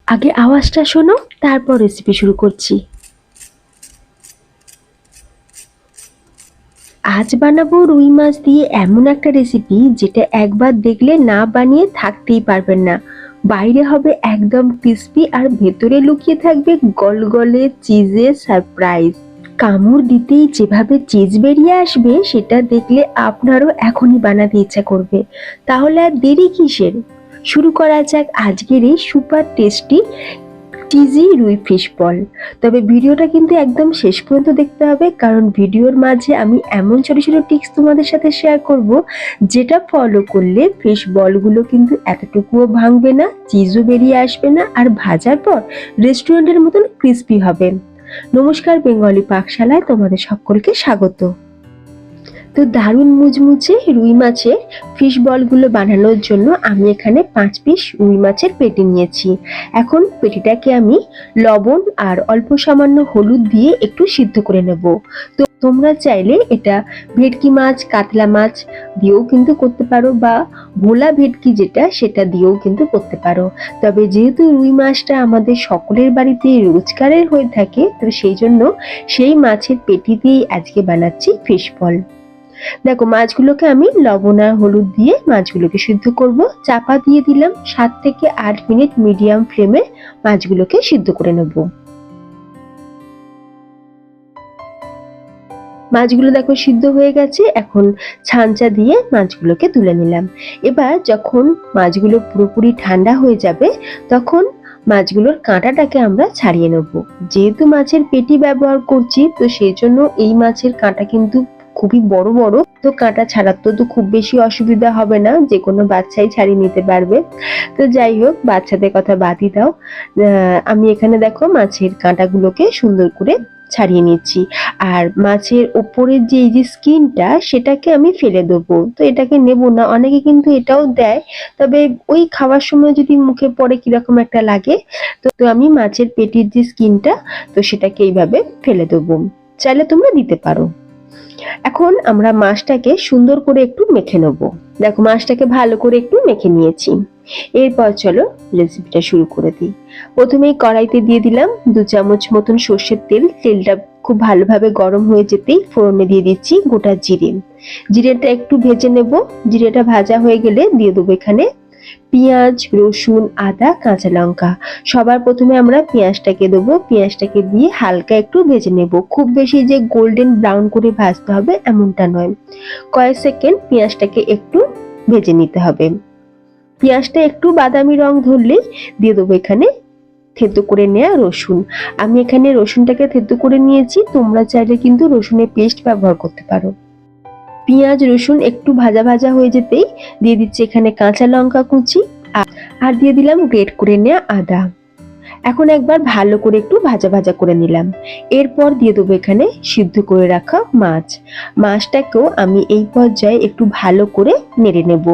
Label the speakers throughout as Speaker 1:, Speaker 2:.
Speaker 1: আগে আওয়াজটা শোনো, তারপর রেসিপি শুরু করছি। আজ বানাবো রুই মাছ দিয়ে এমন একটা রেসিপি যেটা একবার দেখলে না বানিয়ে থাকতেই পারবেন না। বাইরে হবে একদম ক্রিস্পি আর ভেতরে লুকিয়ে থাকবে গলগলে চিজের সারপ্রাইজ। কামড় দিতেই যেভাবে চিজ বেরিয়ে আসবে সেটা দেখলে আপনারও এখনই বানাতে ইচ্ছা করবে। তাহলে আর দেরি কিসের? শুরু করা যাক আজকের এই সুপার টেস্টি চিজি রুই ফিশ বল। তবে ভিডিওটা কিন্তু একদম শেষ পর্যন্ত দেখতে হবে, কারণ ভিডিওর মাঝে আমি এমন ছোট ছোট টিপস তোমাদের সাথে শেয়ার করব যেটা ফলো করলে ফিশ বলগুলো কিন্তু এতটুকুও ভাঙবে না, চিজও বেরিয়ে আসবে না, আর ভাজার পর রেস্টুরেন্টের মতন ক্রিস্পি হবে। নমস্কার, বেঙ্গলি পাকশালায় তোমাদের সকলকে স্বাগত। তো দারুণ মুচমুচে রুই মাছের ফিশ বলগুলো বানানোর জন্য আমি এখানে 5 পিস রুই মাছের পেটি নিয়েছি। এখন পেটিটাকে আমি লবণ আর অল্প সামান্য হলুদ দিয়ে একটু সিদ্ধ করে নেব। তো তোমরা চাইলে এটা ভেটকি মাছ, কাতলা মাছ দিয়েও কিন্তু করতে পারো, বা ভোলা ভেটকি যেটা সেটা দিয়েও কিন্তু করতে পারো। তবে যেহেতু রুই মাছটা আমাদের সকলের বাড়িতে রোজকারের হয়ে থাকে, তো সেই জন্য সেই মাছের পেটি দিয়েই আজকে বানাচ্ছি ফিশ বল। দেখো, মাছগুলোকে আমি লবণ আর হলুদ দিয়ে মাছগুলোকে সিদ্ধ করব। চাপা দিয়ে দিলাম, 7 থেকে 8 মিনিট মিডিয়াম ফ্লেমে মাছগুলোকে সিদ্ধ করে নেব। মাছগুলো দেখো সিদ্ধ হয়ে গেছে। এখন ছাঁচা দিয়ে মাছগুলোকে তুলে নিলাম। এবার যখন মাছগুলো পুরোপুরি ঠান্ডা হয়ে যাবে তখন মাছগুলোর কাঁটাটাকে আমরা ছাড়িয়ে নেব। যেহেতু মাছের পেটি ব্যবহার করছি, তো সেই জন্য এই মাছের কাঁটা কিন্তু খুবই বড় বড়, তো কাঁটা ছাড়াতে তো খুব বেশি অসুবিধা হবে না, যে কোনো বাচ্চাই ছাড়িয়ে নিতে পারবে। তো যাই হোক, বাচ্চাদের কথা বাদই দাও। আমি এখানে দেখো মাছের কাঁটাগুলোকে সুন্দর করে ছাড়িয়ে নিচ্ছি। আর মাছের ওপরের যে এই যে স্কিনটা সেটাকে আমি ফেলে দেবো, তো এটাকে নেব না। অনেকে কিন্তু এটাও দেয়, তবে ওই খাওয়ার সময় যদি মুখে পড়ে কিরকম একটা লাগে। তো আমি মাছের পেটির যে স্কিনটা, তো সেটাকে এইভাবে ফেলে দেবো। চাইলে তোমরা দিতে পারো। এখন আমরা মাছটাকে সুন্দর করে একটু মেখে নেব। দেখো, মাছটাকে ভালো করে একটু মেখে নিয়েছি। এরপর চলো রেসিপিটা শুরু করে দিই। প্রথমেই কড়াইতে দিয়ে দিলাম 2 চামচ মতন সর্ষের তেল। তেলটা খুব ভালোভাবে গরম হয়ে যেতেই ফোড়নে দিয়ে দিচ্ছি গোটা জিরে। জিরেটা একটু ভেজে নেব। জিরেটা ভাজা হয়ে গেলে দিয়ে দেবো এখানে পেঁয়াজ, রসুন, আদা, কাঁচা লঙ্কা। সবার প্রথমে আমরা পেঁয়াজটাকে দেবো। পেঁয়াজটাকে দিয়ে হালকা একটু ভেজে নেব। খুব বেশি যে গোল্ডেন ব্রাউন করে ভাজতে হবে এমনটা নয়, কয়েক সেকেন্ড পেঁয়াজটাকে একটু ভেজে নিতে হবে। পেঁয়াজটা একটু বাদামি রং ধরলেই দিয়ে দেবো এখানে থেতো করে নেওয়া রসুন। আমি এখানে রসুনটাকে থেতো করে নিয়েছি, তোমরা চাইলে কিন্তু রসুনের পেস্ট ব্যবহার করতে পারো। পেঁয়াজ রসুন একটু ভাজা ভাজা হয়ে যেতেই দিয়ে দিচ্ছি এখানে কাঁচা লঙ্কা কুচি, আর দিয়ে দিলাম গ্রেট করে নেওয়া আদা। এখন একবার ভালো করে একটু ভাজা ভাজা করে নিলাম। এরপর দিয়ে দেবো এখানে সিদ্ধ করে রাখা মাছ। মাছটাকেও আমি এই পর্যায়ে একটু ভালো করে নেড়ে নেব,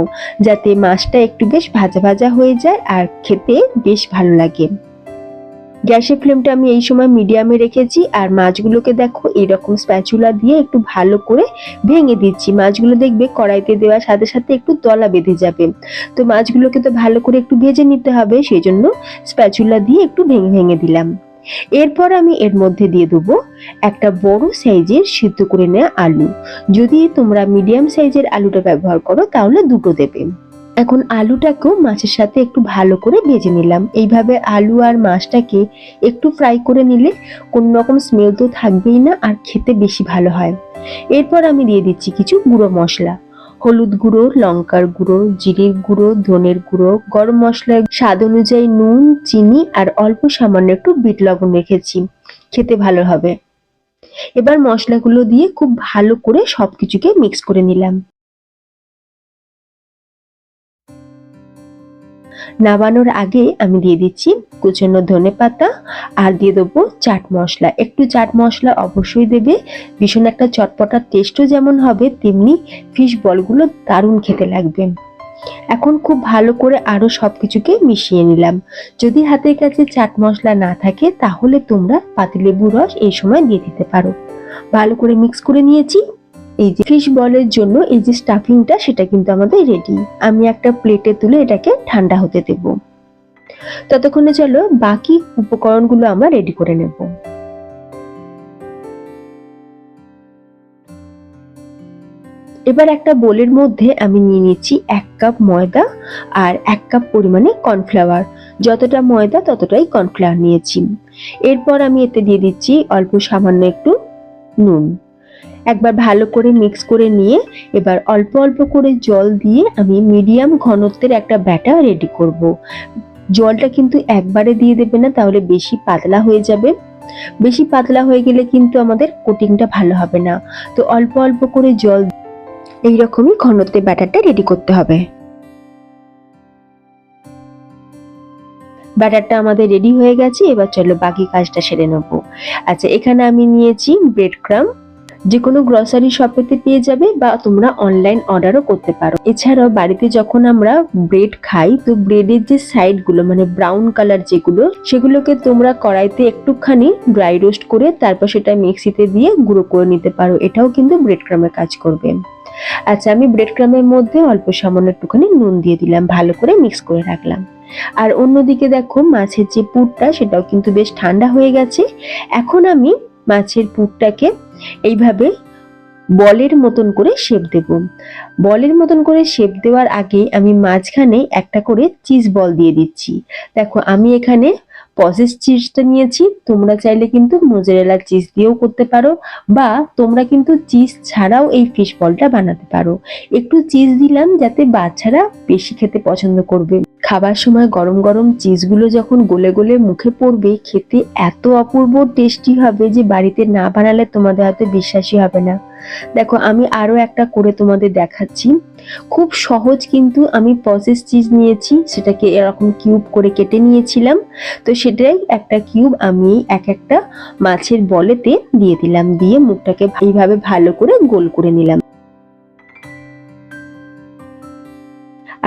Speaker 1: যাতে মাছটা একটু বেশ ভাজা ভাজা হয়ে যায় আর খেতে বেশ ভালো লাগে। গ্যাসের ফ্লেমটা আমি এই সময় মিডিয়ামে রেখেছি। আর মাছগুলোকে দেখো এরকম স্প্যাচুলা দিয়ে একটু ভালো করে ভেঙে দিচ্ছি। মাছগুলো দেখবে কড়াইতে দেওয়ার সাথে সাথে একটু দলা বেঁধে যাবে, তো মাছগুলোকে তো ভালো করে একটু ভেজে নিতে হবে, সেই জন্য স্প্যাচুলা দিয়ে একটু ভেঙে ভেঙে দিলাম। এরপর আমি এর মধ্যে দিয়ে দেবো একটা বড় সাইজের সিদ্ধ করে নেওয়া আলু। যদি তোমরা মিডিয়াম সাইজের আলুটা ব্যবহার করো তাহলে দুটো দেবে। এখন আলুটাকেও মাছের সাথে একটু ভালো করে ভেজে নিলাম। এইভাবে আলু আর মাছটাকে একটু ফ্রাই করে নিলে কোনো রকম স্মেল তো থাকবেই না, আর খেতে বেশি ভালো হয়। এরপর আমি দিয়ে দিচ্ছি কিছু গুঁড়ো মশলা। হলুদ গুঁড়ো, লঙ্কার গুঁড়ো, জিরের গুঁড়ো, ধনের গুঁড়ো, গরম মশলা, স্বাদ অনুযায়ী নুন, চিনি আর অল্প সামান্য একটু বিট লবণ রেখেছি, খেতে ভালো হবে। এবার মশলাগুলো দিয়ে খুব ভালো করে সবকিছুকে মিক্স করে নিলাম। নামানোর আগে আমি দিয়ে দিচ্ছি কুচানো ধনেপাতা, আর দিয়ে দেবো চাট মশলা। একটু চাট মশলা অবশ্যই দেবে, ভীষণ একটা চটপটা টেস্টও যেমন হবে, তেমনি ফিশ বলগুলো দারুণ খেতে লাগবে। এখন খুব ভালো করে আরো সবকিছুকে মিশিয়ে নিলাম। যদি হাতের কাছে চাট মশলা না থাকে তাহলে তোমরা পাতিলেবুর রস এই সময় দিয়ে দিতে পারো। ভালো করে মিক্স করে নিয়েছি। এই যে ফিশ বলের জন্য এই যে স্টাফিংটা, সেটা কিন্তু আমাদের রেডি। আমি একটা প্লেটে তুলে এটাকে ঠান্ডা হতে দেব। ততক্ষণে চলো বাকি উপকরণগুলো আমরা রেডি করে নেব। এবার একটা বোলের মধ্যে আমি নিয়ে নিচ্ছি 1 কাপ ময়দা আর 1 কাপ পরিমাণে কর্নফ্লাওয়ার। যতটা ময়দা ততটাই কর্নফ্লাওয়ার নিয়েছি। এরপর আমি এতে দিয়ে দিচ্ছি অল্প সামান্য একটু নুন। একবার ভালো করে মিক্স করে নিয়ে এবার অল্প অল্প করে জল দিয়ে আমি মিডিয়াম ঘনত্বের একটা ব্যাটার রেডি করব। জলটা কিন্তু একবারে দিয়ে দেবে না, তাহলে বেশি পাতলা হয়ে যাবে। বেশি পাতলা হয়ে গেলে কিন্তু আমাদের কোটিংটা ভালো হবে না। তো অল্প অল্প করে জল এইরকমই ঘনত্বের ব্যাটারটা রেডি করতে হবে। ব্যাটারটা আমাদের রেডি হয়ে গেছে, এবার চলো বাকি কাজটা সেরে নেব। আচ্ছা, এখানে আমি নিয়েছি ব্রেড ক্রাম্ব। যে কোনো গ্রসারি শপেতে পেয়ে যাবে বা তোমরা অনলাইন অর্ডারও করতে পারো। এছাড়াও বাড়িতে যখন আমরা ব্রেড খাই, তো ব্রেডের যে সাইডগুলো মানে ব্রাউন কালার যেগুলো, সেগুলোকে তোমরা কড়াইতে একটুখানি ড্রাই রোস্ট করে তারপর সেটা মিক্সিতে দিয়ে গুঁড়ো করে নিতে পারো। এটাও কিন্তু ব্রেড ক্রাম্বের কাজ করবে। আচ্ছা, আমি ব্রেড ক্রাম্বের মধ্যে অল্প সামান্য একটুখানি নুন দিয়ে দিলাম, ভালো করে মিক্স করে রাখলাম। আর অন্যদিকে দেখো মাছের যে পুরটা, সেটাও কিন্তু বেশ ঠান্ডা হয়ে গেছে। এখন আমি মাছের পুরটাকে এইভাবে বলের মতন করে শেপ দেব। বলের মতন করে শেপ দেওয়ার আগে আমি মাঝখানে একটা করে চিজ বল দিয়ে দিচ্ছি। দেখো আমি এখানে প্রসেস চিজটা নিয়েছি, তোমরা চাইলে কিন্তু মোজারেলা চিজ দিয়েও করতে পারো, বা তোমরা কিন্তু চিজ ছাড়াও এই ফিশ বলটা বানাতে পারো। একটু চিজ দিলাম যাতে বাচ্চারা বেশি খেতে পছন্দ করবে। খাবার সময় গরম গরম চিজগুলো যখন গলে গলে মুখে পড়বে, খেতে এত অপূর্ব টেস্টি হবে যে বাড়িতে না বানালে তোমাদের হয়তো বিশ্বাসই হবে না। দেখো আমি আরো একটা করে তোমাদের দেখাচ্ছি। খুব সহজ, কিন্তু আমি প্রসেস চিজ নিয়েছি, সেটাকে এরকম কিউব করে কেটে নিয়েছিলাম। তো সেটাই একটা কিউব আমি একটা মাছের বলেতে দিয়ে দিলাম, দিয়ে মুখটাকে এইভাবে ভালো করে গোল করে নিলাম।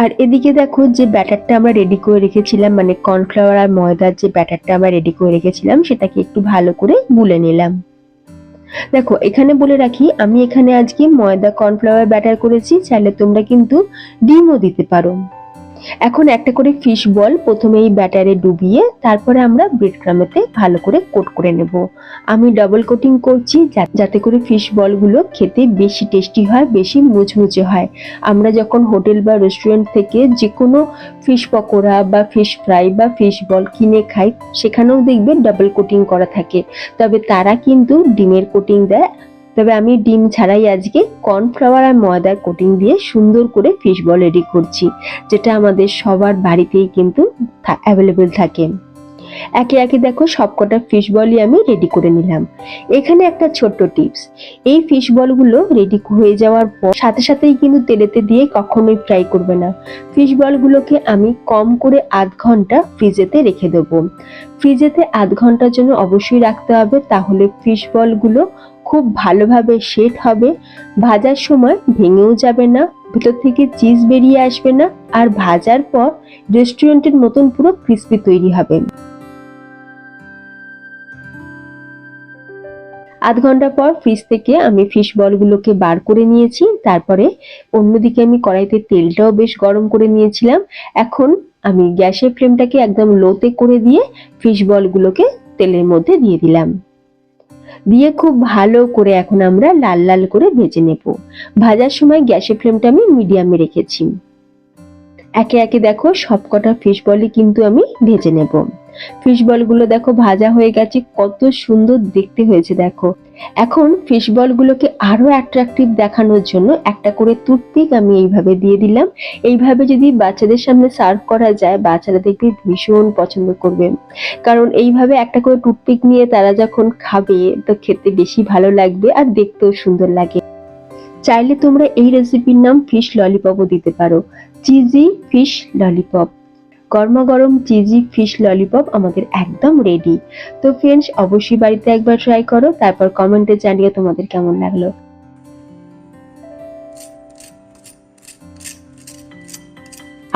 Speaker 1: আর এদিকে দেখো যে ব্যাটারটা আমরা রেডি করে রেখেছিলাম, মানে কর্নফ্লাওয়ার আর ময়দার যে ব্যাটারটা আমরা রেডি করে রেখেছিলাম, সেটাকে একটু ভালো করে গুলে নিলাম। দেখো এখানে বলে রাখি, আমি এখানে আজকে ময়দা কর্নফ্লাওয়ার ব্যাটার করেছি, চাইলে তোমরা কিন্তু ডিমও দিতে পারো। এখন একটা করে ফিশ বল প্রথমে এই ব্যাটারে ডুবিয়ে তারপরে আমরা ব্রেড ক্রাম্বেতে ভালো করে কোট করে নেব। আমি ডাবল কোটিং করছি যাতে করে ফিশ বলগুলো খেতে বেশি টেস্টি হয়, বেশি মুচমুচে হয়। আমরা যখন হোটেল বা রেস্টুরেন্ট থেকে যে কোনো ফিশ পকোড়া বা ফিশ ফ্রাই বা ফিশ বল কিনে খাই, সেখানেও দেখবে ডাবল কোটিং করা থাকে, তবে তারা কিন্তু ডিমের কোটিং দেয়। তবে আমি ডিম ছাড়াই আজকে কর্নফ্লাওয়ার আর ময়দার কোটিং দিয়ে সুন্দর করে ফিশ বল রেডি করছি, যেটা আমাদের সবার বাড়িতেই কিন্তু অ্যাভেলেবেল থাকে। একে একে দেখো সবকটা ফিশ বলই আমি রেডি করে নিলাম। এখানে একটা ছোট্ট টিপস, এই ফিশ বলগুলো রেডি হয়ে যাওয়ার পর সাথে সাথেই কিন্তু তেলেতে দিয়ে কখনোই ফ্রাই করবে না। ফিশ বলগুলোকে আমি কম করে আধ ঘন্টা ফ্রিজেতে রেখে দেবো। ফ্রিজেতে আধ ঘন্টার জন্য অবশ্যই রাখতে হবে, তাহলে ফিশ বলগুলো খুব ভালোভাবে সেট হবে, ভাজার সময় ভেঙেও যাবে না, ভিতর থেকে চিজ বেরিয়ে আসবে না, আর ভাজার পর রেস্টুরেন্টের মতন পুরো ক্রিস্পি তৈরি হবে। আধ ঘন্টা পর ফ্রিজ থেকে আমি ফিশ বলগুলোকে বার করে নিয়েছি। তারপরে অন্যদিকে আমি কড়াইতে তেলটাও বেশ গরম করে নিয়েছিলাম। এখন আমি গ্যাসের ফ্লেমটাকে একদম লোতে করে দিয়ে ফিশ বলগুলোকে তেলের মধ্যে দিয়ে দিলাম। দিয়ে খুব ভালো করে এখন আমরা লাল লাল করে ভেজে নেব। ভাজার সময় গ্যাসের ফ্লেমটা আমি মিডিয়ামে রেখেছি। একে একে দেখো সবকটা ফিশ বলই কিন্তু আমি ভেজে নেব। ফিশ বলগুলো দেখো ভাজা হয়ে গেছে, কত সুন্দর দেখতে হয়েছে দেখো। এখন ফিশ বলগুলোকে আরো অ্যাট্রাকটিভ দেখানোর জন্য একটা করে টুথপিক আমি এইভাবে দিয়ে দিলাম। এইভাবে যদি বাচ্চাদের সামনে সার্ভ করা যায়, বাচ্চারা দেখবে ভীষণ পছন্দ করবে, কারণ এইভাবে একটা করে টুথপিক নিয়ে তারা যখন খাবে তো খেতে বেশি ভালো লাগবে আর দেখতেও সুন্দর লাগে। চাইলে তোমরা এই রেসিপির নাম ফিশ ললিপপও দিতে পারো, চিজি ফিশ ললিপপ। গরমা গরম চিজি ফিশ ললিপপ আমাদের একদম রেডি। তো ফ্রেন্ডস, অবশ্যই বাড়িতে একবার ট্রাই করো, তারপর কমেন্টে জানিয়ে তোমাদের কেমন লাগলো।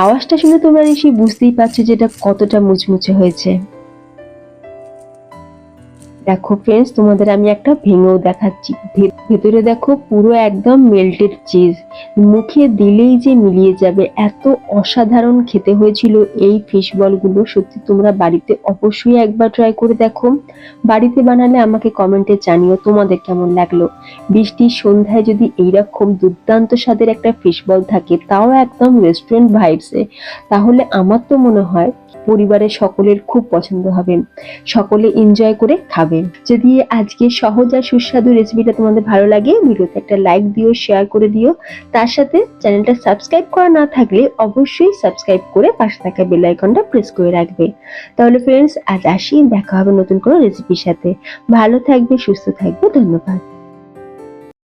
Speaker 1: আওয়াজটা শুনে তোমরা নিশ্চয়ই বুঝতেই পারছো যে এটা কতটা মুচমুচে হয়েছে। দেখো ফ্রেন্ডস, তোমাদের আমি একটা ভেঙেও দেখাচ্ছি। ভেতরে দেখো পুরো একদম মেল্টেড চিজ, মুখে দিলেই যে মিলিয়ে যাবে, এত অসাধারণ খেতে হয়েছিল এই ফিশ বলগুলো। সত্যি তোমরা বাড়িতে অবশ্যই একবার ট্রাই করে দেখো। বাড়িতে বানালে আমাকে কমেন্টে জানিও তোমাদের কেমন লাগলো। বৃষ্টির সন্ধ্যায় যদি এইরকম দুর্দান্ত স্বাদের একটা ফিশ বল থাকে, তাও একদম রেস্টুরেন্ট ভাইবসে, তাহলে আমার তো মনে হয় পরিবারের সকলের খুব পছন্দ হবে, সকলে এনজয় করে খাবেন। যদি আজকে সহজ আর সুস্বাদু রেসিপিটা তোমাদের ভালো লাগে, ভিডিওতে একটা লাইক দিও, শেয়ার করে দিও। তার সাথে চ্যানেলটা সাবস্ক্রাইব করা না থাকলে অবশ্যই সাবস্ক্রাইব করে পাশে থাকা বেল আইকনটা প্রেস করে রাখবে। তাহলে ফ্রেন্ডস, আজ আসি, দেখা হবে নতুন কোনো রেসিপির সাথে। ভালো থাকবে, সুস্থ থাকবে, ধন্যবাদ।